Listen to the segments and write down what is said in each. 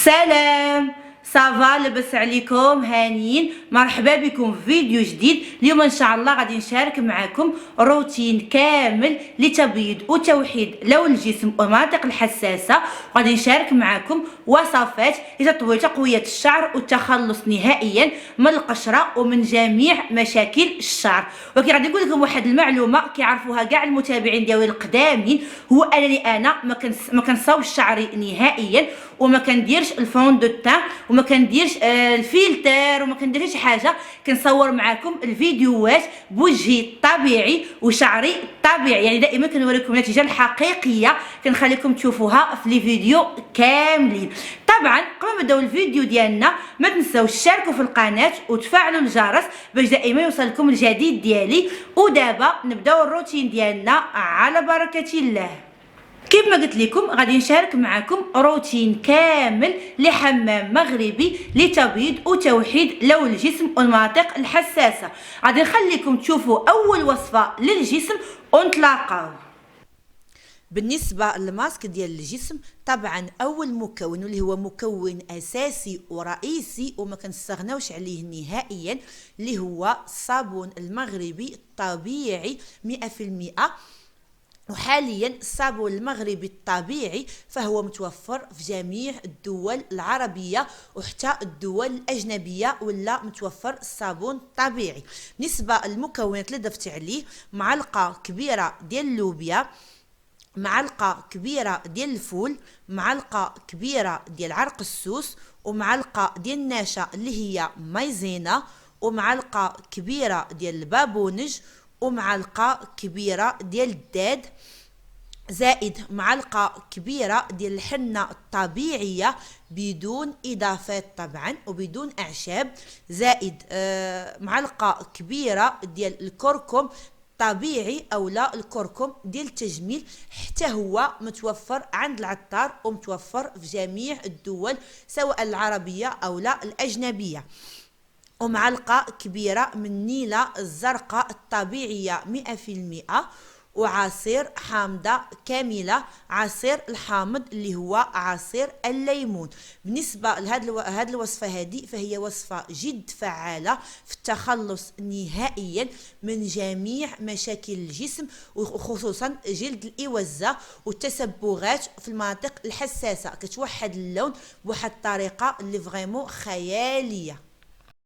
سلام، صافا لاباس عليكم؟ هانيين، مرحبا بكم في فيديو جديد. اليوم ان شاء الله غادي نشارك معكم روتين كامل لتبييض وتوحيد لون الجسم والمناطق الحساسه، وغادي نشارك معكم وصفات لتطوير تقويه الشعر والتخلص نهائيا من القشره ومن جميع مشاكل الشعر. ولكن غادي نقول لكم واحد المعلومه كيعرفوها كاع المتابعين ديالي القدامين، هو انني انا ما كنصاوبش شعري نهائيا، وما كنديرش الفون دو تان، وما كنديرش الفلتر، وما كنديرش شي حاجه. كنصور معكم الفيديوهات بوجهي الطبيعي وشعري الطبيعي، يعني دائما كنوريكم النتيجه الحقيقيه، كنخليكم تشوفوها في لي فيديو كاملين. طبعا قبل ما نبداو الفيديو ديالنا ما تنساوش تشاركوا في القناه وتفعلوا الجرس باش دائما يوصلكم الجديد ديالي. ودابا نبداو الروتين ديالنا على بركه الله. كيف ما قلت لكم غادي نشارك معكم روتين كامل لحمام مغربي لتبييض وتوحيد لون الجسم والمناطق الحساسه. غادي نخليكم تشوفوا اول وصفه للجسم ونتلاقاو. بالنسبه للماسك ديال الجسم، طبعا اول مكون اللي هو مكون اساسي ورئيسي وما كنستغناوش عليه نهائيا، اللي هو الصابون المغربي الطبيعي 100%. وحاليا الصابون المغربي الطبيعي فهو متوفر في جميع الدول العربية وحتى الدول الأجنبية، ولا متوفر الصابون الطبيعي. بالنسبة للمكونات اللي ضفت عليه، معلقة كبيرة ديال اللوبيا، معلقة كبيرة ديال الفول، معلقة كبيرة ديال عرق السوس، ومعلقة ديال النشا اللي هي مايزينا، ومعلقة كبيرة ديال البابونج، ومعلقه كبيره ديال الداد، زائد معلقه كبيره ديال الحنه الطبيعيه بدون اضافات طبعا وبدون اعشاب، زائد معلقه كبيره ديال الكركم طبيعي او لا الكركم ديال التجميل، حتى هو متوفر عند العطار ومتوفر في جميع الدول سواء العربيه او لا الاجنبيه، ومعلقة كبيرة من النيلة الزرقاء الطبيعية 100%، وعصير حامضة كاملة، عصير الحامض اللي هو عصير الليمون. بالنسبة لهذه الوصفة هذه فهي وصفة جد فعالة في التخلص نهائيا من جميع مشاكل الجسم، وخصوصا جلد الإوزة والتسبغات في المناطق الحساسة، كتوحد اللون بواحد الطريقة اللي فريمون خيالية.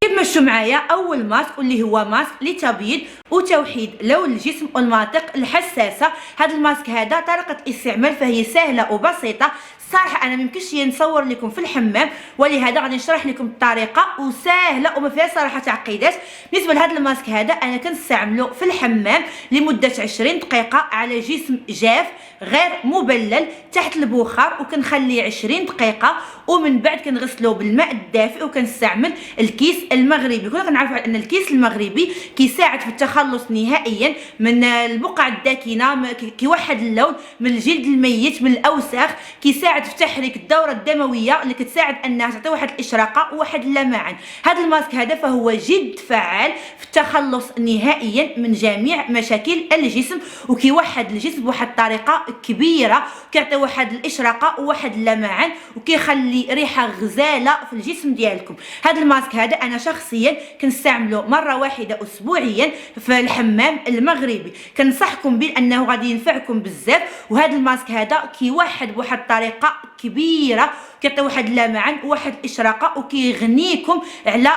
كيف مشوا معايا اول ماسك واللي هو ماسك لتبييض وتوحيد لون الجسم والمناطق الحساسه. هذا الماسك هذا طريقه الاستعمال فهي سهله وبسيطه. صراحه انا ميمكنش نصور لكم في الحمام، ولهذا غادي نشرح لكم الطريقه وسهله وما فيها صراحه تعقيدات. بالنسبه لهذا الماسك هذا انا كنستعمله في الحمام لمده 20 دقيقه على جسم جاف غير مبلل تحت البخار، وكنخليه 20 دقيقه، ومن بعد كنغسلو بالماء الدافئ. وكنستعمل الكيس المغربي. كنا كنعرفوا ان الكيس المغربي كيساعد في التخلص نهائيا من البقع الداكنه، كيوحد اللون من الجلد الميت من الاوساخ، كيساعد في تحريك الدوره الدمويه اللي كتساعد انها تعطي واحد الاشراقه وواحد اللمعان. هذا الماسك هذا فهو جد فعال في التخلص نهائيا من جميع مشاكل الجسم، وكيوحد الجسم بواحد الطريقه كبيره، كيعطي واحد الاشراقه وواحد اللمعان، وكيخلي ريحه غزاله في الجسم ديالكم. هذا الماسك هذا انا شخصيا كنستعمله مره واحده اسبوعيا في الحمام المغربي. كنصحكم بانه غادي ينفعكم بزاف. وهذا الماسك هذا كيوحد بواحد الطريقه كبيره، كيعطي واحد اللمعان وواحد الاشراقه، وكيغنيكم على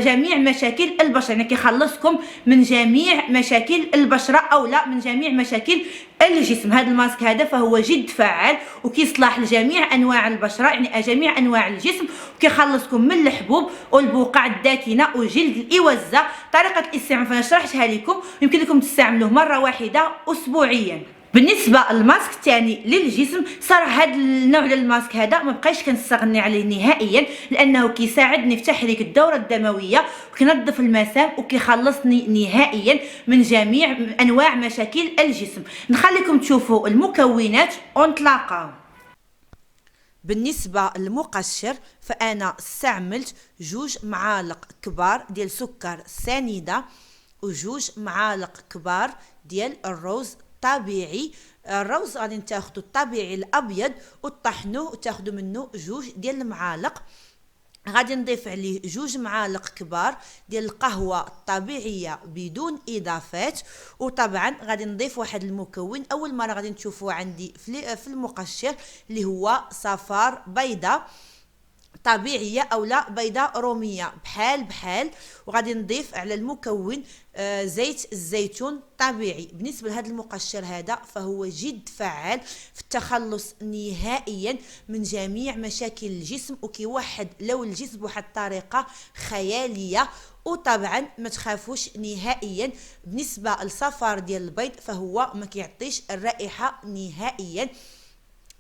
جميع مشاكل البشره، يعني كيخلصكم من جميع مشاكل البشره او لا من جميع مشاكل الجسم. هذا الماسك هذا فهو جد فعال وكيصلح لجميع انواع البشره، يعني جميع انواع الجسم، وكيخلصكم من الحبوب والبقع الداكنه وجلد الاوزه. طريقه الاستعمال فانا شرحتها لكم، يمكن لكم تستعملوه مره واحده اسبوعيا. بالنسبه للماسك الثاني للجسم، صراحه هذا النوع ديال الماسك هذا ما بقيتش كنستغني عليه نهائيا، لانه كيساعدني في تحريك الدوره الدمويه، وكينظف المسام، وكيخلصني نهائيا من جميع انواع مشاكل الجسم. نخليكم تشوفوا المكونات ونتلاقاو. بالنسبه للمقشر فانا استعملت 2 معالق كبار ديال سكر سنيده و2 معالق كبار ديال الروز طبيعي الروز غادي تاخدوا الطبيعي الابيض وطحنوه وتاخدوا منه 2 ديال المعالق. غادي نضيف عليه 2 معالق كبار ديال القهوه الطبيعيه بدون اضافات. وطبعا غادي نضيف واحد المكون اول مره غادي تشوفوه عندي في المقشر اللي هو صفار بيضه طبيعيه او لا بيضاء روميه بحال. وغادي نضيف على المكون زيت الزيتون طبيعي. بالنسبه لهذا المقشر هذا فهو جد فعال في التخلص نهائيا من جميع مشاكل الجسم وكيوحد لون الجسم بواحد الطريقه خياليه. وطبعا ما تخافوش نهائيا بالنسبه للصفار ديال البيض فهو ما كيعطيش الرائحه نهائيا.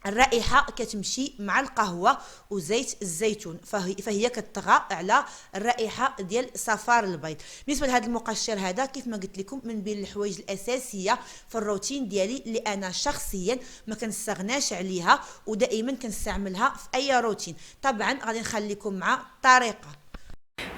الرائحه كتمشي مع القهوه وزيت الزيتون فهي كتطغى على الرائحه ديال صفار البيض. بالنسبه لهذا المقشر هذا كيف ما قلت لكم من بين الحوايج الاساسيه في الروتين ديالي اللي انا شخصيا ما كنستغناش عليها ودائما كنستعملها في اي روتين. طبعا غادي نخليكم مع الطريقه.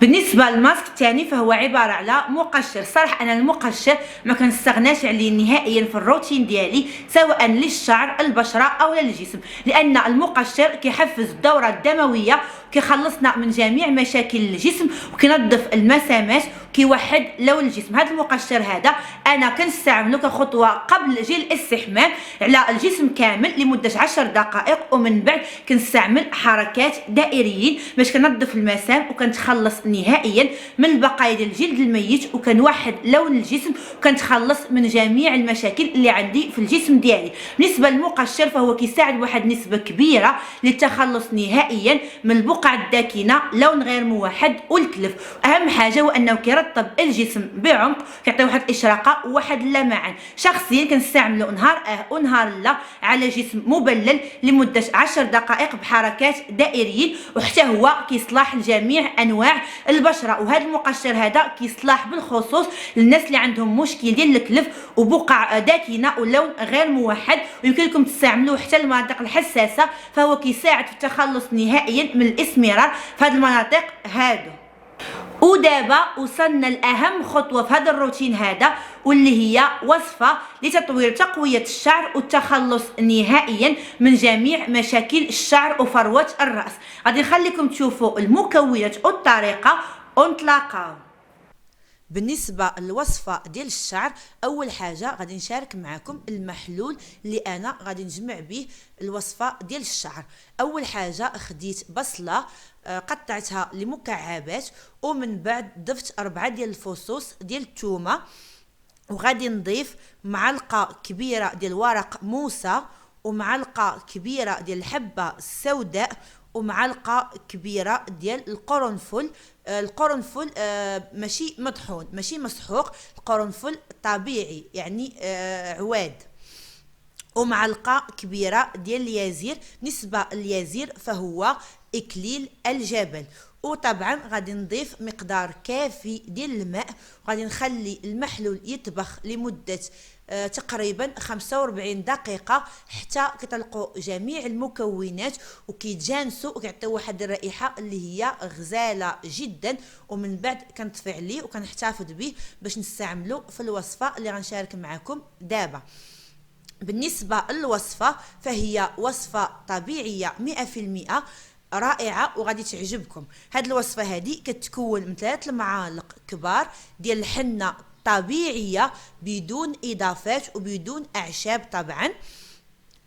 بالنسبه للماسك الثاني فهو عباره على مقشر. صراحه انا المقشر ما كنستغناش عليه نهائيا في الروتين ديالي سواء للشعر البشره او للجسم لان المقشر كيحفز الدوره الدمويه كيخلصنا من جميع مشاكل الجسم وكينظف المسامات كيوحد لون الجسم. هذا المقشر هذا انا كنستعمله كخطوه قبل جيل الاستحمام على الجسم كامل لمده 10 دقائق ومن بعد كنستعمل حركات دائريين باش كنظف المسام وكنتخلص نهائيا من البقايا ديال الجلد الميت وكنوحد لون الجسم وكنتخلص من جميع المشاكل اللي عندي في الجسم ديالي. بالنسبه للمقشر فهو كيساعد بواحد نسبه كبيره للتخلص نهائيا من البقع الداكنه لون غير موحد والتلف. اهم حاجه هو انه كيرطب الجسم بعمق كيعطي واحد الاشراقه وواحد اللمعان. شخصيا كنستعمله نهار ونهار لا على جسم مبلل لمده 10 دقائق بحركات دائريين وحتى هو كيصلح لجميع انواع البشره. وهذا المقشر هذا كيصلح بالخصوص للناس اللي عندهم مشكل ديال الكلف وبقع داكنه ولون غير موحد ويمكن لكم تستعملوه حتى المناطق الحساسه فهو كيساعد في التخلص نهائيا من الاسمرار في هذه المناطق هادو. ودابا وصلنا لاهم خطوه في هذا الروتين هذا واللي هي وصفه لتطوير تقويه الشعر والتخلص نهائيا من جميع مشاكل الشعر وفروه الراس. غادي نخليكم تشوفوا المكونات والطريقه ونتلاقاو. بالنسبه للوصفه ديال الشعر اول حاجه غادي نشارك معكم المحلول اللي انا غادي نجمع به الوصفه ديال الشعر. اول حاجه خديت بصله قطعتها لمكعبات ومن بعد ضفت 4 ديال الفصوص ديال الثومه وغادي نضيف معلقه كبيره ديال ورق موسى ومعلقه كبيره ديال الحبه السوداء ومعلقه كبيره ديال القرنفل. القرنفل ماشي مطحون ماشي مسحوق، القرنفل طبيعي يعني عواد. ومعلقه كبيره ديال اليازير. بالنسبه لليازير فهو اكليل الجبل. وطبعا غادي نضيف مقدار كافي ديال الماء وغادي نخلي المحلول يطبخ لمده تقريبا 45 دقيقه حتى كتلقوا جميع المكونات وكيتجانسوا وكيعطيو واحد الرائحه اللي هي غزاله جدا. ومن بعد كنطفي عليه وكنحتفظ به باش نستعملو في الوصفه اللي غنشارك معكم دابا. بالنسبه للوصفه فهي وصفه طبيعيه 100% رائعه وغادي تعجبكم. هاد الوصفه هذه كتكون من 3 معالق كبار ديال الحنه طبيعيه بدون اضافات وبدون اعشاب، طبعا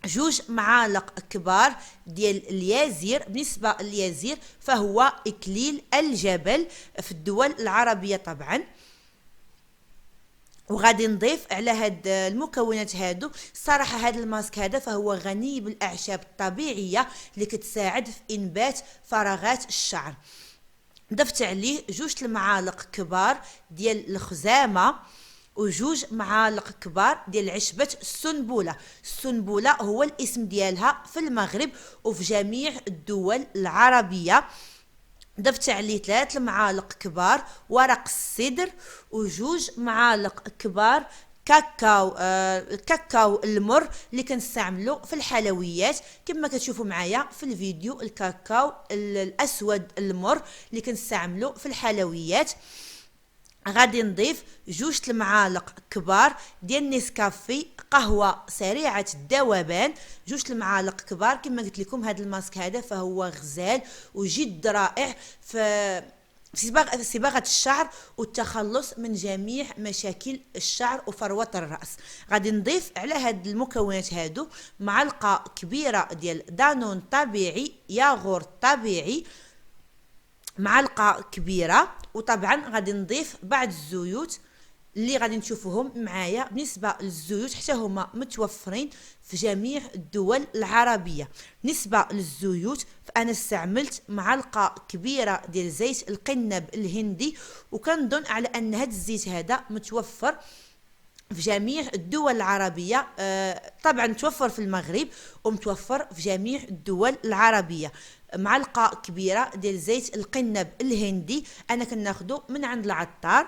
2 معالق كبار ديال اليازير. بالنسبه لليازير فهو اكليل الجبل في الدول العربيه طبعا. وغادي نضيف على هاد المكونات هادو الصراحه هذا الماسك هذا فهو غني بالاعشاب الطبيعيه اللي كتساعد في انبات فراغات الشعر. ضفت عليه 2 المعالق كبار ديال الخزامه و2 معالق كبار ديال عشبه السنبله. السنبله هو الاسم ديالها في المغرب وفي جميع الدول العربيه. ضفت عليه 3 معالق كبار ورق السدر و2 معالق كبار كاكاو الكاكاو المر اللي كنستعملو في الحلويات كما كتشوفوا معايا في الفيديو. الكاكاو الاسود المر اللي كنستعملو في الحلويات. غادي نضيف 2 المعالق كبار ديال نيسكافي قهوه سريعه الذوبان. 2 المعالق كبار. كما قلت لكم هذا الماسك هذا فهو غزال وجد رائع في صباغه الشعر والتخلص من جميع مشاكل الشعر وفروه الراس. غادي نضيف على هاد المكونات هادو معلقه كبيره ديال دانون طبيعي، ياغورت طبيعي معلقه كبيره. وطبعا غادي نضيف بعض الزيوت اللي غادي نشوفوهم معايا. بالنسبه للزيوت حتى هما متوفرين في جميع الدول العربيه. بالنسبه للزيوت فانا استعملت معلقه كبيره ديال زيت القنب الهندي، وكنظن على ان هذا الزيت هذا متوفر في جميع الدول العربية. طبعا متوفر في المغرب ومتوفر في جميع الدول العربية. معلقة كبيرة ديال زيت القنب الهندي أنا كناخدو من عند العطار،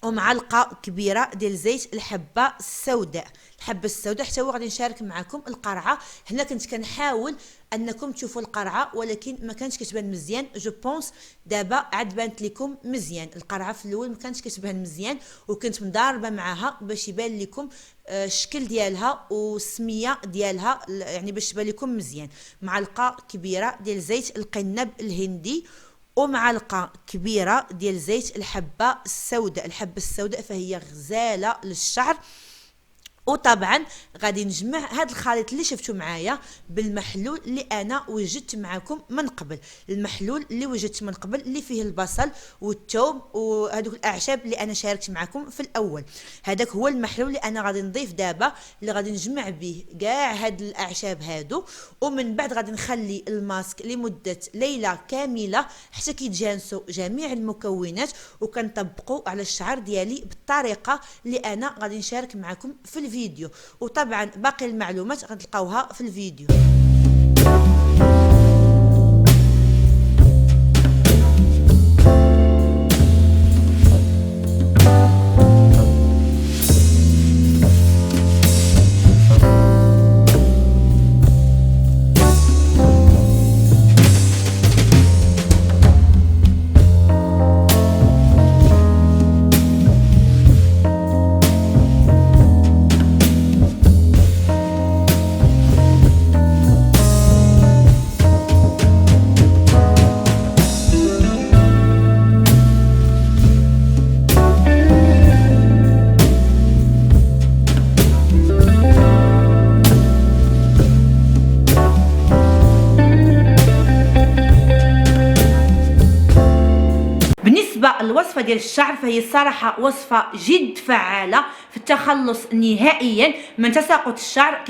ومعلقه كبيره ديال زيت الحبه السوداء. الحبه السوداء حتى هو غادي نشارك معكم القرعه. هنا كنت كنحاول انكم تشوفوا القرعه ولكن ما كانتش كتبان مزيان. جو بونس دابا عاد بانت لكم مزيان. القرعه في الاول ما كانتش كتبان مزيان وكنت مضاربه معها باش يبان لكم الشكل ديالها والسميه ديالها، يعني باش تبان لكم مزيان. معلقه كبيره ديال زيت القنب الهندي ومعلقه كبيره ديال زيت الحبه السوداء. الحبه السوداء فهي غزاله للشعر. وطبعا غادي نجمع هذا الخليط اللي شفتوا معايا بالمحلول اللي انا وجدت معكم من قبل. المحلول اللي وجدت من قبل اللي فيه البصل والثوم وهذوك الاعشاب اللي انا شاركت معكم في الاول. هذاك هو المحلول اللي انا غادي نضيف دابا، اللي غادي نجمع به كاع هاد الاعشاب هادو. ومن بعد غادي نخلي الماسك لمده ليله كامله حتى كيتجانسوا جميع المكونات وكنطبقوا على الشعر ديالي بالطريقه اللي انا غادي نشارك معكم في الفيديو. وطبعا باقي المعلومات غتلقاوها في الفيديو. الوصفه ديال الشعر فهي الصراحه وصفه جد فعاله في التخلص نهائيا من تساقط الشعر.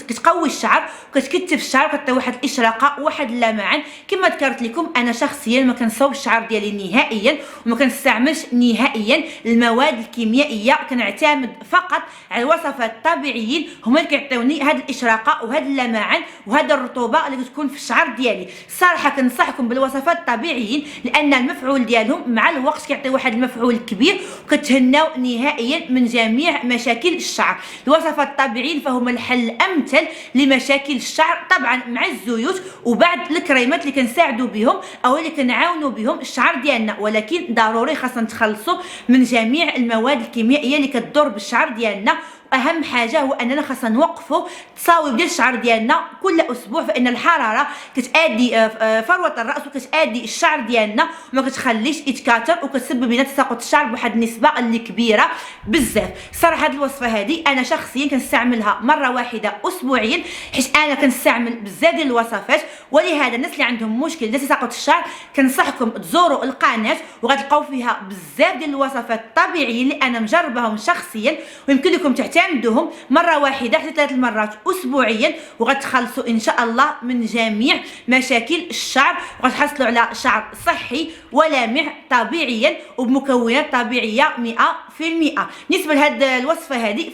كتقوي الشعر وكتكتف الشعر وكتعطي واحد الاشراقه واحد اللمعان. كما ذكرت لكم انا شخصيا ما كنصوب الشعر ديالي نهائيا وما كنستعملش نهائيا المواد الكيميائيه، كنعتمد فقط على الوصفات الطبيعيين هما اللي كيعطيوني هذه الاشراقه وهذا اللمعان وهذا الرطوبه اللي كتكون في الشعر ديالي. الصراحه كنصحكم بالوصفات الطبيعيين لان المفعول ديالهم مع الوقت كيعطي واحد المفعول كبير وكتهناو نهائيا من جميع مشاكل الشعر. الوصفات الطبيعيين فهم الحل الامثل لمشاكل الشعر، طبعا مع الزيوت وبعض الكريمات اللي كنساعدوا بهم او اللي كنعاونوا بهم الشعر ديالنا، ولكن ضروري خاصنا نتخلصوا من جميع المواد الكيميائيه اللي كتضر بالشعر ديالنا. اهم حاجه هو اننا خاصنا نوقفوا التصاويب ديال الشعر ديالنا كل اسبوع، فان الحراره كتادي فروه الراس وكتادي الشعر ديالنا وما كتخليش يتكاثر وكتسبب لنا تساقط الشعر بواحد النسبه اللي كبيره بزاف. صراحه هذه الوصفه هذه انا شخصيا كنستعملها مره واحده اسبوعيا، حيت انا كنستعمل بزاف ديال الوصفات. ولهذا الناس اللي عندهم مشكل ديال تساقط الشعر كنصحكم تزوروا القناه وغتلقاو فيها بزاف ديال الوصفات الطبيعيه اللي انا مجرباهم شخصيا ويمكن لكم تعتمدوهم مره واحده حتى 3 مرات اسبوعيا وغتخلصوا ان شاء الله من جميع مشاكل الشعر وغتحصلوا على شعر صحي ولامع طبيعيا وبمكونات طبيعيه 100%. بالنسبه لهذه الوصفه هذه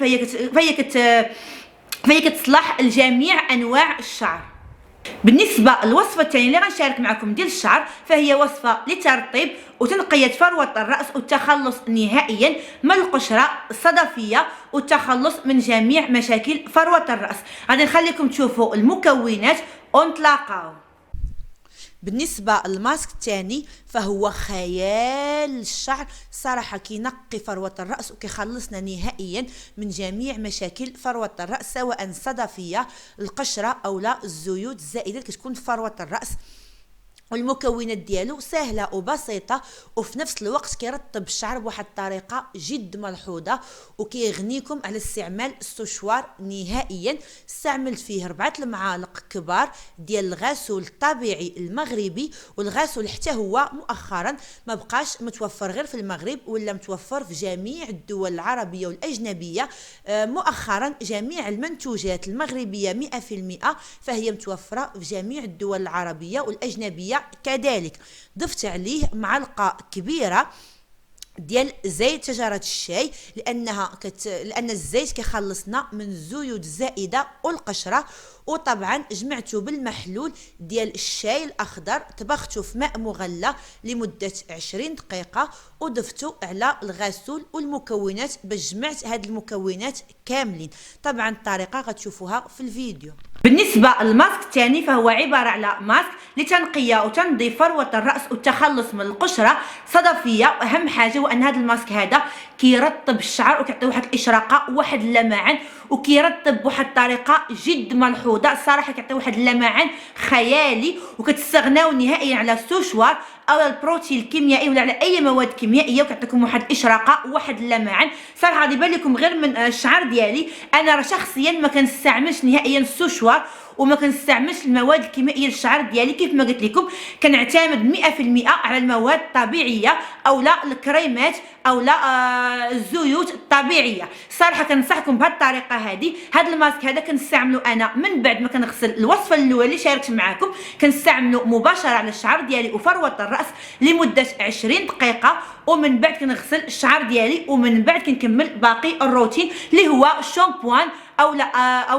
فهي كتصلح لجميع انواع الشعر. بالنسبه للوصفه الثانيه اللي غنشارك معكم ديال الشعر فهي وصفه لترطيب وتنقيه فروه الراس والتخلص نهائيا من القشره الصدفيه والتخلص من جميع مشاكل فروه الراس. غادي نخليكم تشوفوا المكونات ونتلاقاو. بالنسبة للماسك الثاني فهو خيال الشعر، صراحة كينقي فروة الرأس وكيخلصنا نهائيا من جميع مشاكل فروة الرأس، سواء صدفية القشرة أو لا الزيوت الزائدة اللي كتكون في فروة الرأس. والمكونات ديالو سهله وبسيطه، وفي نفس الوقت كيرطب الشعر بواحد الطريقه جد ملحوظه، وكيغنيكم على استعمال السشوار نهائيا. استعملت فيه 4 المعالق كبار ديال الغسول الطبيعي المغربي، والغسول حتى هو مؤخرا ما بقاش متوفر غير في المغرب، ولا متوفر في جميع الدول العربيه والاجنبيه. مؤخرا جميع المنتوجات المغربيه 100% فهي متوفره في جميع الدول العربيه والاجنبيه كذلك. ضفت عليه معلقه كبيره ديال زيت شجرة الشاي، لأن الزيت كيخلصنا من الزيوت الزائدة والقشرة. وطبعا جمعته بالمحلول ديال الشاي الأخضر، طبخته في ماء مغلى لمدة 20 دقيقة، وضفته على الغسول والمكونات باش جمعت هاد المكونات كاملين. طبعا الطريقة غتشوفوها في الفيديو. بالنسبة للماسك الثاني فهو عبارة على ماسك لتنقية وتنظيف فروة الرأس والتخلص من القشرة صدفية. وأهم حاجة هو أن هذا الماسك هذا كيرطب الشعر وكيعطي واحد الإشراقة وواحد اللمعان، وكيرطب بواحد الطريقة جد ملحوظة. الصراحة كيعطي واحد اللمعان خيالي، وكتستغناو نهائيا على السوشوار او البروتين الكيميائي ولا على اي مواد كيميائيه، وكيعطيكم واحد الاشراقه وواحد اللمعان. صراحه غادي يبان لكم غير من الشعر ديالي، انا شخصيا ما كنستعملش نهائيا السوشوار وما كنستعملش المواد الكيميائيه للشعر ديالي. كيف ما قلت لكم كنعتمد 100% على المواد الطبيعيه او لا الكريمات او لا الزيوت الطبيعيه. صراحه كنصحكم بهذه الطريقه هذه. هذا الماسك هذا كنستعملو انا من بعد ما كنغسل الوصفه الاولى اللي شاركت معكم، كنستعملو مباشره على الشعر ديالي وفروه الراس لمده 20 دقيقه، ومن بعد كنغسل الشعر ديالي، ومن بعد كنكمل باقي الروتين اللي هو الشامبوان او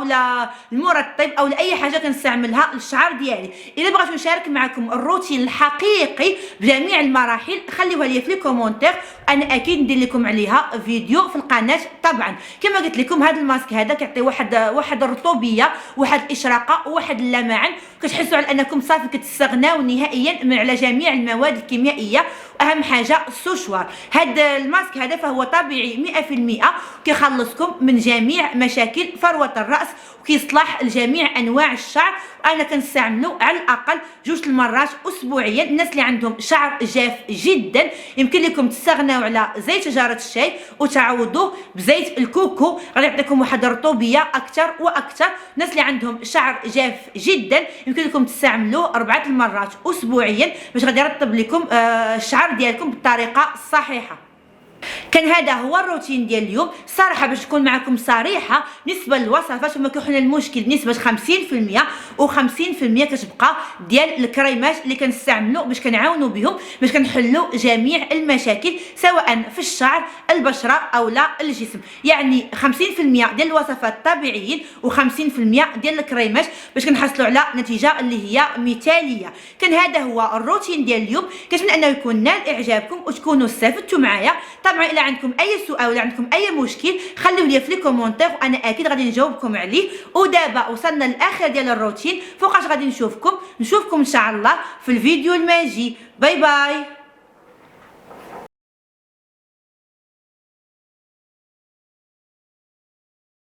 لا المرطب او لا اي حاجه كنستعملها للشعر ديالي. الا بغيتو نشارك معكم الروتين الحقيقي بجميع المراحل خليوها لي في لي كومونتير، انا اكيد ندير لكم عليها فيديو في القناه. طبعا كما قلت لكم هذا الماسك هذا كيعطي واحد الرطوبيه، واحد الاشراقه، وواحد اللمعان، كتحسوا على انكم صافي كتستغناو نهائيا من على جميع المواد الكيميائيه. واهم حاجه السوشوار. هذا الماسك هذا فهو طبيعي 100%، كيخلصكم من جميع مشاكل فروه الراس، وكيصلح لجميع انواع الشعر. وانا كنستعملو على الاقل 2 المرات اسبوعيا. الناس اللي عندهم شعر جاف جدا يمكن لكم تستغناو على زيت شجره الشاي وتعوضوه بزيت الكوكو، غادي يعطيكم واحد الرطوبيه اكثر واكثر. الناس اللي عندهم شعر جاف جدا يمكن لكم تستعملوه 4 المرات اسبوعيا باش غادي يرطب لكم الشعر ديالكم بالطريقه الصحيحه. كان هذا هو الروتين ديال اليوم. صراحه باش نكون معكم صريحه، بالنسبه للوصفات هما كيحنا المشكل نسبه 50% و50% كتبقى ديال الكريمات اللي كنستعملوا باش كنعاونوا بهم باش كنحلوا جميع المشاكل سواء في الشعر البشره او لا الجسم. يعني 50% ديال الوصفات طبيعيين و50% ديال الكريمات باش كنحصلوا على نتيجه اللي هي مثاليه. كان هذا هو الروتين ديال اليوم، كنتمنى انه يكون نال اعجابكم وتكونوا استفدتوا معايا. طبعا الا عندكم اي سؤال ولا عندكم اي مشكل خليو لي في لي كومونتير وانا اكيد غادي نجاوبكم عليه. ودابا وصلنا للاخر ديال الروتين، فوقاش غادي نشوفكم ان شاء الله في الفيديو الماجي. باي باي.